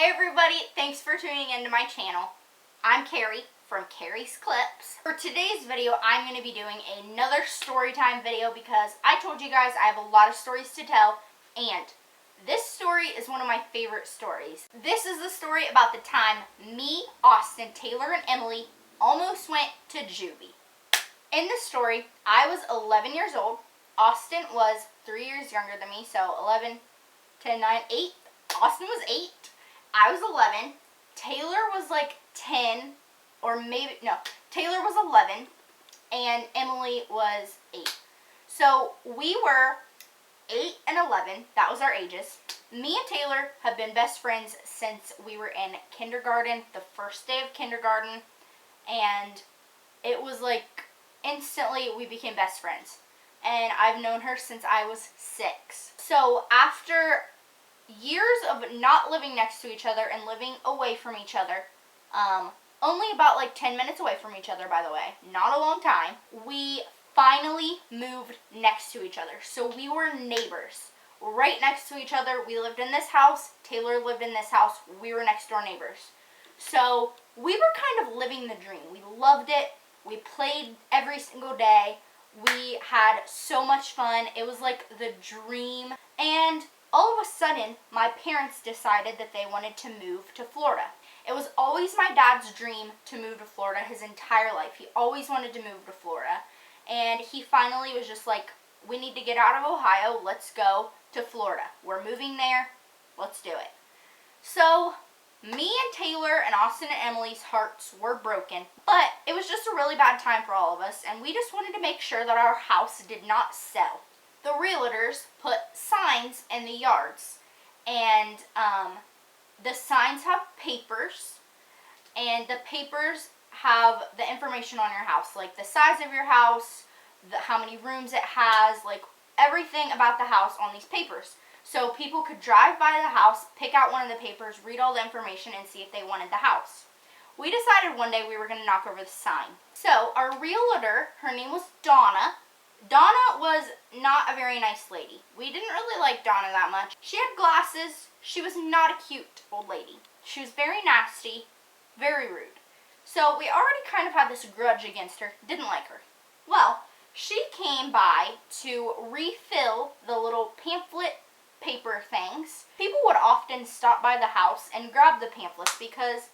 Hey everybody, thanks for tuning into my channel. I'm Carrie from Carrie's Clips. For today's video, I'm going to be doing another story time video because I told you guys I have a lot of stories to tell, and this story is one of my favorite stories. This is the story about the time me, Austin, Taylor, and Emily almost went to juvie. In the story, I was 11 years old. Austin was 3 years younger than me, so 11, 10, 9, 8. Austin was 8. I was 11. Taylor was like 10, or maybe, no, Taylor was 11, and Emily was 8. So we were 8 and 11. That was our ages. Me and Taylor have been best friends since we were in kindergarten, the first day of kindergarten, and it was like instantly we became best friends. And I've known her since I was 6. So after years of not living next to each other and living away from each other, only about like 10 minutes away from each other, by the way, not a long time, we finally moved next to each other. So we were neighbors, right next to each other. We lived in this house. Taylor lived in this house. We were next door neighbors. So we were kind of living the dream. We loved it. We played every single day. We had so much fun. It was like the dream. And all of a sudden, my parents decided that they wanted to move to Florida. It was always my dad's dream to move to Florida his entire life. He always wanted to move to Florida. And he finally was just like, we need to get out of Ohio. Let's go to Florida. We're moving there. Let's do it. So me and Taylor and Austin and Emily's hearts were broken. But it was just a really bad time for all of us. And we just wanted to make sure that our house did not sell. The realtors put signs in the yards, and the signs have papers, and the papers have the information on your house, like the size of your house, how many rooms it has, like everything about the house on these papers. So people could drive by the house, pick out one of the papers, read all the information, and see if they wanted the house. We decided one day we were going to knock over the sign. So our realtor, her name was Donna. Donna was not a very nice lady. We didn't really like Donna that much. She had glasses. She was not a cute old lady. She was very nasty, very rude. So we already kind of had this grudge against her. Didn't like her. Well, she came by to refill the little pamphlet paper things. People would often stop by the house and grab the pamphlets because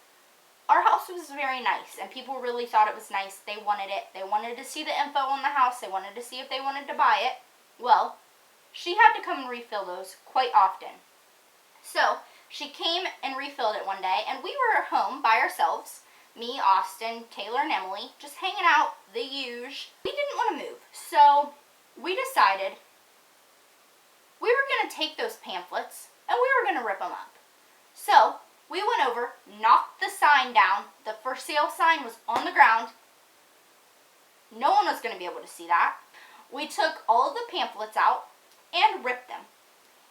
our house was very nice, and people really thought it was nice. They wanted it. They wanted to see the info on the house. They wanted to see if they wanted to buy it. Well, she had to come and refill those quite often. So she came and refilled it one day, and we were home by ourselves. Me, Austin, Taylor, and Emily, just hanging out, the usual. We didn't want to move, so we decided we were going to take those pamphlets, and we were going to rip them up. So we went over, knocked the sign down. The for sale sign was on the ground. No one was going to be able to see that. We took all of the pamphlets out and ripped them.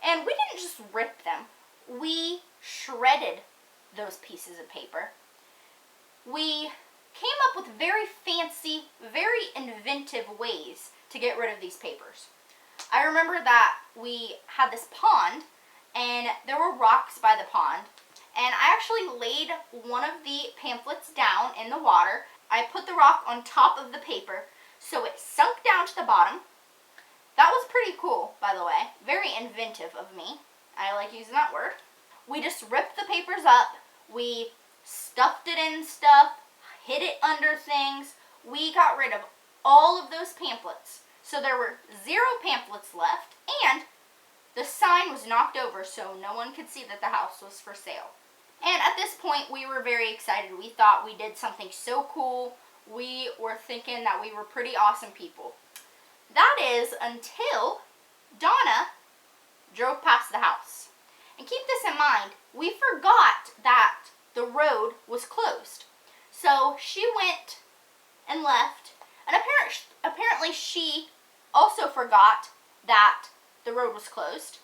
And we didn't just rip them. We shredded those pieces of paper. We came up with very fancy, very inventive ways to get rid of these papers. I remember that we had this pond, and there were rocks by the pond. And I actually laid one of the pamphlets down in the water. I put the rock on top of the paper, so it sunk down to the bottom. That was pretty cool, by the way. Very inventive of me. I like using that word. We just ripped the papers up. We stuffed it in stuff, hid it under things. We got rid of all of those pamphlets. So there were 0 pamphlets left, and the sign was knocked over so no one could see that the house was for sale. And at this point, we were very excited. We thought we did something so cool. We were thinking that we were pretty awesome people. That is until Donna drove past the house. And keep this in mind, we forgot that the road was closed. So she went and left, and apparently she also forgot that the road was closed.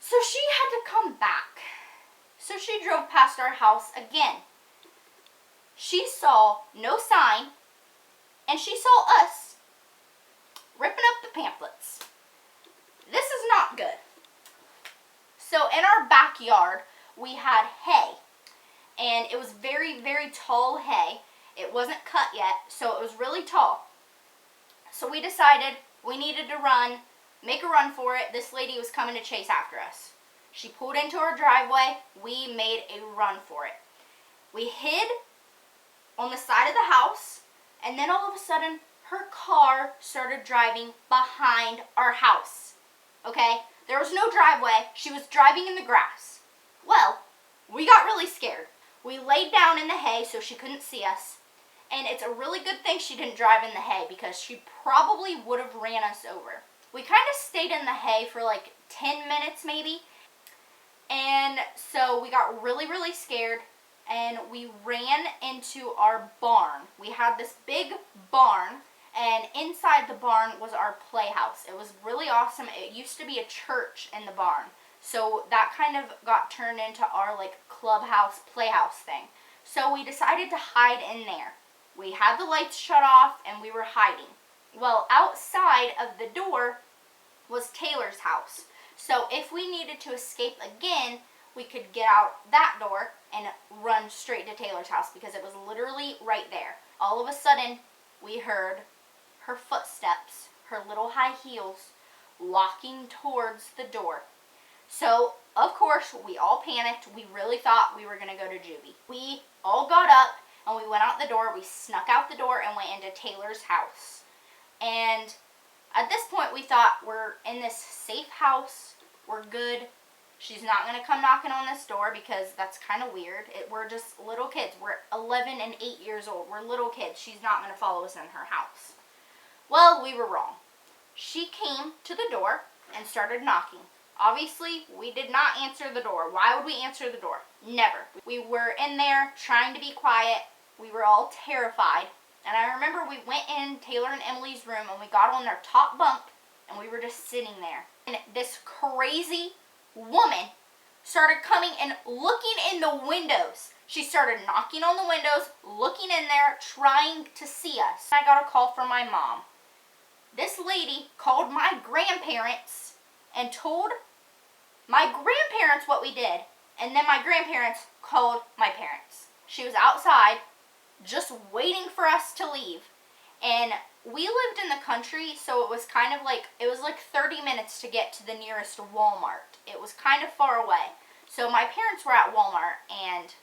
So she had to come back. So she drove past our house again. She saw no sign, and she saw us ripping up the pamphlets. This is not good. So in our backyard, we had hay. And it was very, very tall hay. It wasn't cut yet, so it was really tall. So we decided we needed to run, make a run for it. This lady was coming to chase after us. She pulled into our driveway. We made a run for it. We hid on the side of the house, and then all of a sudden, her car started driving behind our house. Okay? There was no driveway. She was driving in the grass. Well, we got really scared. We laid down in the hay so she couldn't see us. And it's a really good thing she didn't drive in the hay because she probably would have ran us over. We kind of stayed in the hay for like 10 minutes maybe. And so we got really, really scared and we ran into our barn. We had this big barn and inside the barn was our playhouse. It was really awesome. It used to be a church in the barn. So that kind of got turned into our like clubhouse, playhouse thing. So we decided to hide in there. We had the lights shut off and we were hiding. Well, outside of the door was Taylor's house. So if we needed to escape again, we could get out that door and run straight to Taylor's house because it was literally right there. All of a sudden, we heard her footsteps, her little high heels, walking towards the door. So, of course, we all panicked. We really thought we were going to go to juvie. We all got up and we went out the door. We snuck out the door and went into Taylor's house. And at this point, we thought we're in this safe house. We're good. She's not going to come knocking on this door because that's kind of weird. We're just little kids. We're 11 and 8 years old. We're little kids. She's not going to follow us in her house. Well, we were wrong. She came to the door and started knocking. Obviously, we did not answer the door. Why would we answer the door? Never. We were in there trying to be quiet. We were all terrified. And I remember we went in Taylor and Emily's room and we got on their top bunk and we were just sitting there. And this crazy woman started coming and looking in the windows. She started knocking on the windows, looking in there, trying to see us. I got a call from my mom. This lady called my grandparents and told my grandparents what we did. And then my grandparents called my parents. She was outside just waiting for us to leave. And we lived in the country, so it was kind of like, it was like 30 minutes to get to the nearest Walmart. It was kind of far away. So my parents were at Walmart and,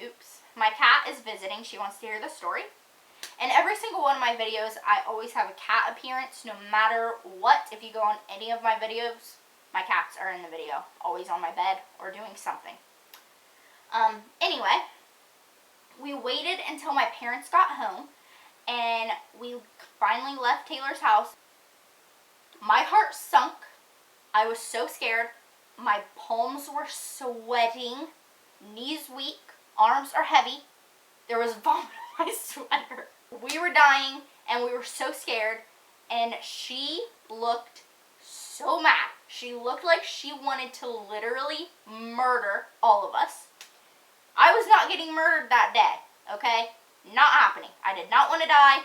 oops, my cat is visiting. She wants to hear the story. And every single one of my videos, I always have a cat appearance, no matter what. If you go on any of my videos, my cats are in the video, always on my bed or doing something. Anyway, we waited until my parents got home, and we finally left Taylor's house. My heart sunk. I was so scared. My palms were sweating, knees weak, arms are heavy. There was vomit on my sweater. We were dying, and we were so scared, and she looked so mad. She looked like she wanted to literally murder all of us. I was not getting murdered that day, okay? Not happening. I did not want to die.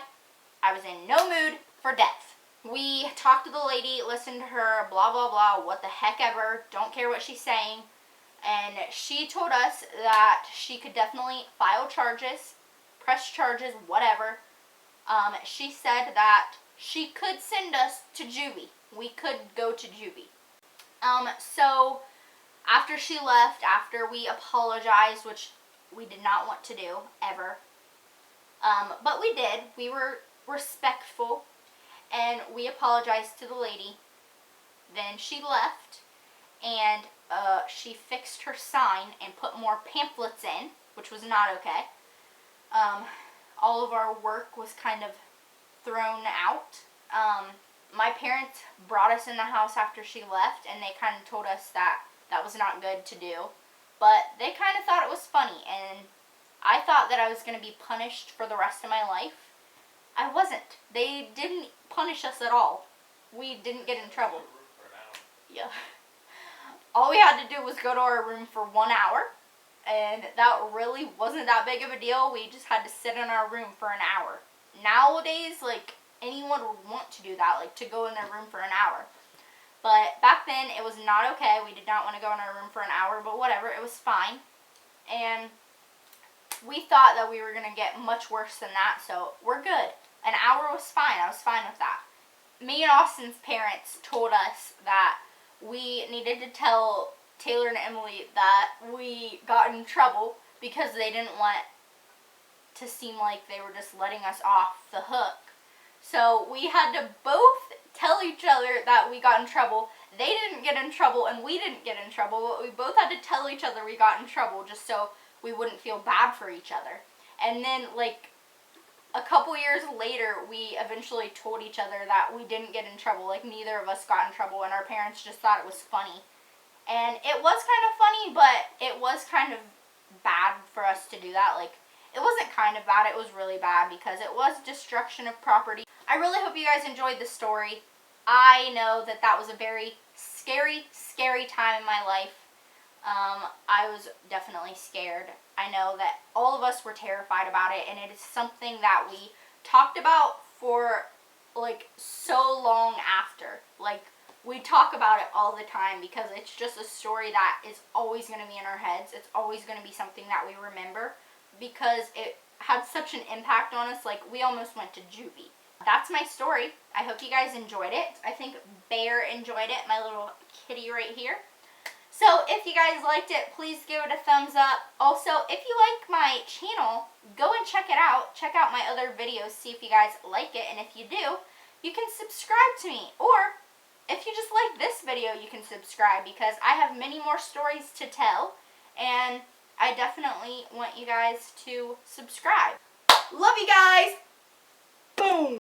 I was in no mood for death. We talked to the lady, listened to her, blah, blah, blah, what the heck ever, don't care what she's saying. And she told us that she could definitely file charges, press charges, whatever. She said that she could send us to juvie. We could go to juvie. So after she left, after we apologized, which we did not want to do, ever. But we did. We were respectful, and we apologized to the lady. Then she left, and she fixed her sign and put more pamphlets in, which was not okay. All of our work was kind of thrown out. My parents brought us in the house after she left, and they kind of told us that that was not good to do. But they kind of thought it was funny, and I thought that I was going to be punished for the rest of my life. I wasn't. They didn't punish us at all. We didn't get in trouble. Yeah. All we had to do was go to our room for 1 hour, and that really wasn't that big of a deal. We just had to sit in our room for an hour. Nowadays, like, anyone would want to do that, like, to go in their room for an hour. But back then, it was not okay. We did not want to go in our room for an hour, but whatever. It was fine. And we thought that we were going to get much worse than that, so we're good. An hour was fine. I was fine with that. Me and Austin's parents told us that we needed to tell Taylor and Emily that we got in trouble because they didn't want to seem like they were just letting us off the hook. So we had to both tell each other that we got in trouble. They didn't get in trouble and we didn't get in trouble, but we both had to tell each other we got in trouble just so we wouldn't feel bad for each other. And then, like, a couple years later, we eventually told each other that we didn't get in trouble. Like, neither of us got in trouble, and our parents just thought it was funny. And it was kind of funny, but it was kind of bad for us to do that. Like, it wasn't kind of bad, it was really bad because it was destruction of property. I really hope you guys enjoyed the story. I know that that was a very scary, scary time in my life. I was definitely scared. I know that all of us were terrified about it, and it is something that we talked about for, like, so long after. Like, we talk about it all the time because it's just a story that is always going to be in our heads. It's always going to be something that we remember because it had such an impact on us. Like, we almost went to juvie. That's my story. I hope you guys enjoyed it. I think Bear enjoyed it, my little kitty right here. So if you guys liked it, please give it a thumbs up. Also, if you like my channel, go and check it out. Check out my other videos, see if you guys like it. And if you do, you can subscribe to me. Or if you just like this video, you can subscribe because I have many more stories to tell. And I definitely want you guys to subscribe. Love you guys. Boom.